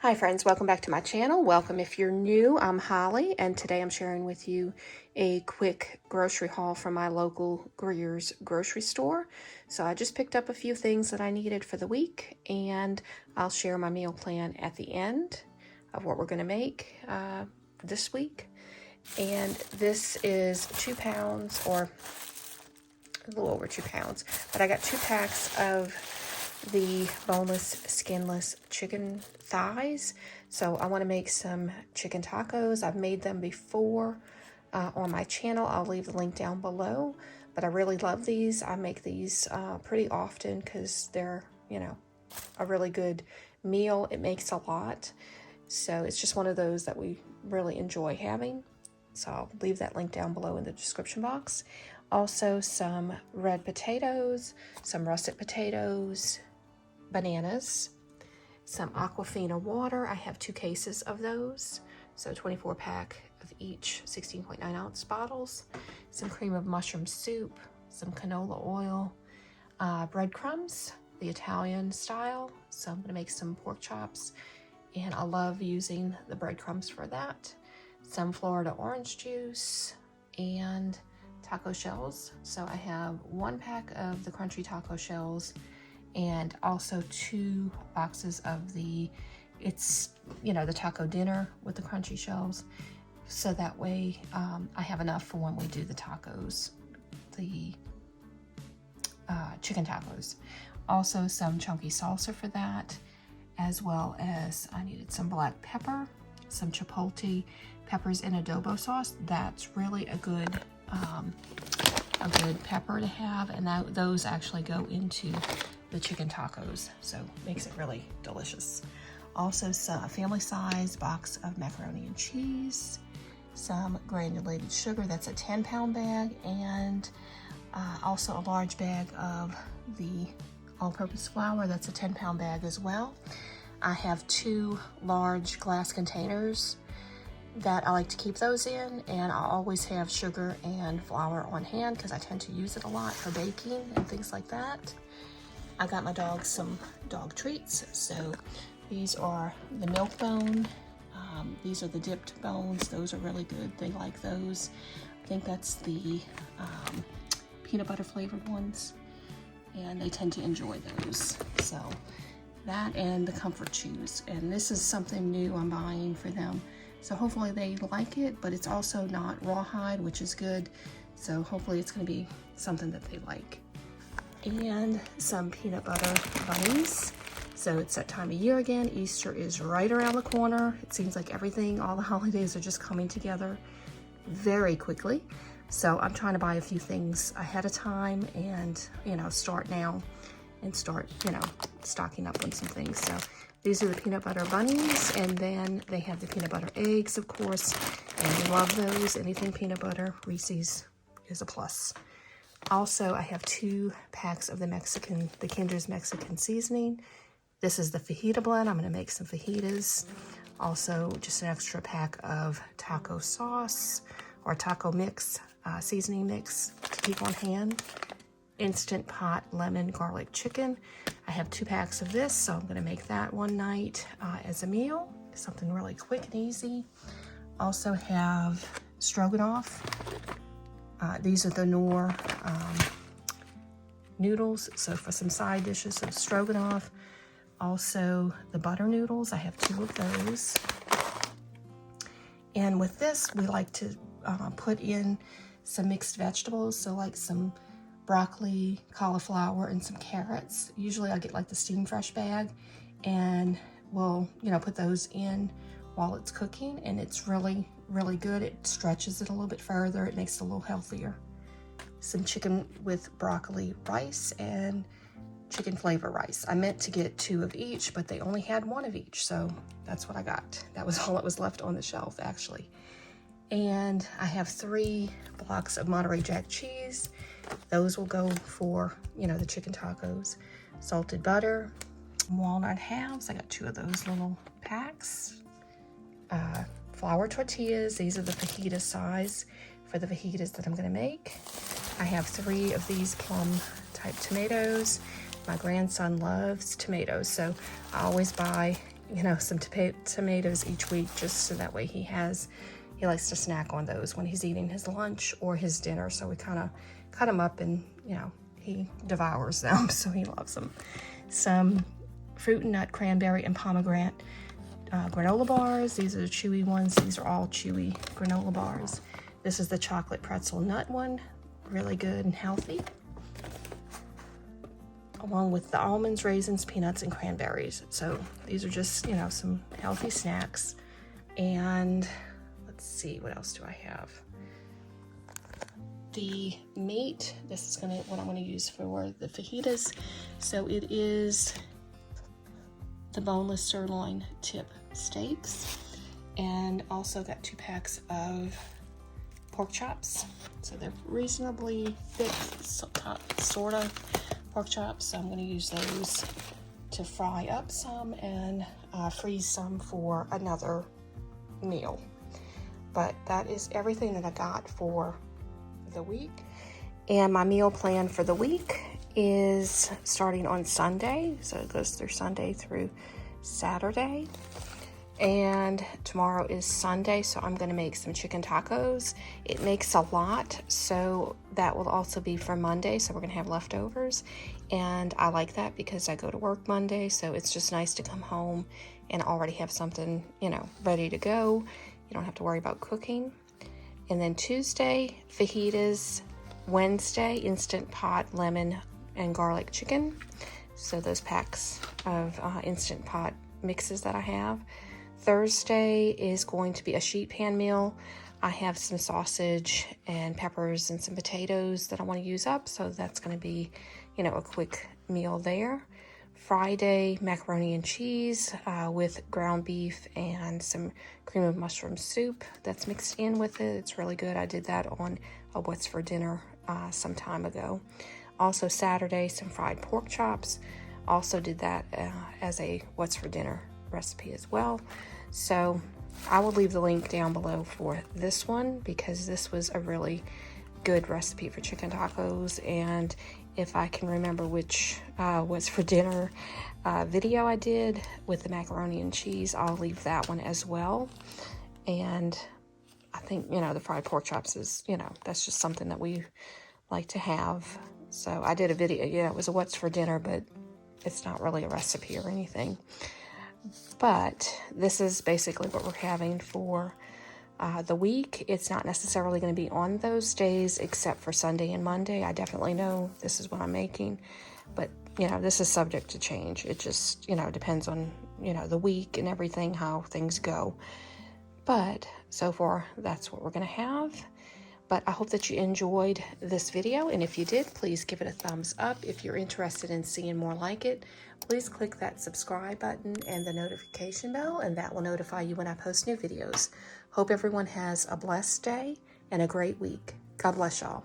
Hi friends, welcome back to my channel. Welcome if you're new. I'm Holly, and today I'm sharing with you a quick grocery haul from my local Greer's grocery store. So I just picked up a few things that I needed for the week, and I'll share my meal plan at the end of what we're going to make this week. And this is 2 pounds, or a little over 2 pounds, but I got 2 packs of the boneless, skinless chicken thighs. So I want to make some chicken tacos. I've made them before on my channel. I'll leave the link down below, but I really love these. I make these pretty often because they're, a really good meal. It makes a lot. So it's just one of those that we really enjoy having. So I'll leave that link down below in the description box. Also some red potatoes, some russet potatoes, bananas, some Aquafina water. I have 2 cases of those, so 24 pack of each 16.9 ounce bottles, some cream of mushroom soup, some canola oil, breadcrumbs, the Italian style. So I'm gonna make some pork chops, and I love using the breadcrumbs for that. Some Florida orange juice, and taco shells. So I have 1 pack of the crunchy taco shells, and also 2 boxes of the taco dinner with the crunchy shells. So that way I have enough for when we do the tacos, the chicken tacos. Also some chunky salsa for that, as well as I needed some black pepper, some chipotle peppers in adobo sauce. That's really a good pepper to have, and those actually go into the chicken tacos, so it makes it really delicious. Also a family size box of macaroni and cheese, some granulated sugar, that's a 10-pound bag, and also a large bag of the all-purpose flour, that's a 10-pound bag as well. I have 2 large glass containers that I like to keep those in, and I always have sugar and flour on hand because I tend to use it a lot for baking and things like that. I got my dogs some dog treats. So these are the milk bone. These are the dipped bones. Those are really good. They like those. I think that's the peanut butter flavored ones, and they tend to enjoy those. So that, and the comfort chews. And this is something new I'm buying for them. So hopefully they like it, but it's also not rawhide, which is good. So hopefully it's going to be something that they like. And some peanut butter bunnies. So it's that time of year again. Easter is right around the corner. It seems like all the holidays are just coming together very quickly. So I'm trying to buy a few things ahead of time and, start now and start, stocking up on some things. So these are the peanut butter bunnies, and then they have the peanut butter eggs, of course, and I love those. Anything peanut butter, Reese's is a plus. Also, I have 2 packs of the Kinder's Mexican seasoning. This is the fajita blend. I'm going to make some fajitas. Also, just an extra pack of taco sauce or taco mix, seasoning mix to keep on hand. Instant pot lemon garlic chicken. I have 2 packs of this, so I'm going to make that one night as a meal, something really quick and easy. Also have stroganoff. These are the Knorr noodles, so for some side dishes of stroganoff. Also the butter noodles, I have 2 of those. And with this, we like to put in some mixed vegetables, so like some broccoli, cauliflower, and some carrots. Usually I get like the Steam Fresh bag, and we'll, put those in while it's cooking, and it's really, really good. It stretches it a little bit further. It makes it a little healthier. Some chicken with broccoli rice and chicken flavor rice. I meant to get 2 of each, but they only had 1 of each, so that's what I got. That was all that was left on the shelf, actually. And I have 3 blocks of Monterey Jack cheese. Those will go for, the chicken tacos. Salted butter, walnut halves. I got 2 of those little packs. Flour tortillas. These are the fajita size for the fajitas that I'm going to make. I have 3 of these plum type tomatoes. My grandson loves tomatoes, so I always buy you know, some tomatoes each week, just so that way he likes to snack on those when he's eating his lunch or his dinner. So we kind of cut them up and, you know, he devours them, so he loves them. Some fruit and nut, cranberry and pomegranate granola bars. These are the chewy ones. These are all chewy granola bars. This is the chocolate pretzel nut one, really good and healthy. Along with the almonds, raisins, peanuts, and cranberries. So these are just, you know, some healthy snacks. And let's see, what else do I have? The meat, this is what I'm gonna use for the fajitas. So it is the boneless sirloin tip steaks, and also got 2 packs of pork chops. So they're reasonably thick, sort of pork chops. So I'm gonna use those to fry up some and freeze some for another meal. But that is everything that I got for the week. And my meal plan for the week is starting on Sunday. So it goes through Sunday through Saturday. And tomorrow is Sunday, so I'm gonna make some chicken tacos. It makes a lot, so that will also be for Monday, so we're gonna have leftovers. And I like that because I go to work Monday, so it's just nice to come home and already have something, you know, ready to go. You don't have to worry about cooking. And then Tuesday, fajitas. Wednesday, Instant Pot lemon and garlic chicken. So those packs of Instant Pot mixes that I have. Thursday is going to be a sheet pan meal. I have some sausage and peppers and some potatoes that I want to use up, so that's going to be, you know, a quick meal there. Friday, macaroni and cheese with ground beef and some cream of mushroom soup that's mixed in with it. It's really good. I did that on a What's for Dinner some time ago. Also Saturday, some fried pork chops. Also did that as a What's for Dinner recipe as well. So I will leave the link down below for this one because this was a really good recipe for chicken tacos. And if I can remember which What's for Dinner video I did with the macaroni and cheese, I'll leave that one as well. And I think, you know, the fried pork chops is, you know, that's just something that we like to have. So I did a video, yeah, it was a What's for Dinner, but it's not really a recipe or anything. But this is basically what we're having for the week. It's not necessarily going to be on those days except for Sunday and Monday. I definitely know this is what I'm making, but you know, this is subject to change. It just, you know, depends on, you know, the week and everything, how things go. But so far, that's what we're going to have. But I hope that you enjoyed this video, and if you did, please give it a thumbs up. If you're interested in seeing more like it, please click that subscribe button and the notification bell, and that will notify you when I post new videos. Hope everyone has a blessed day and a great week. God bless y'all.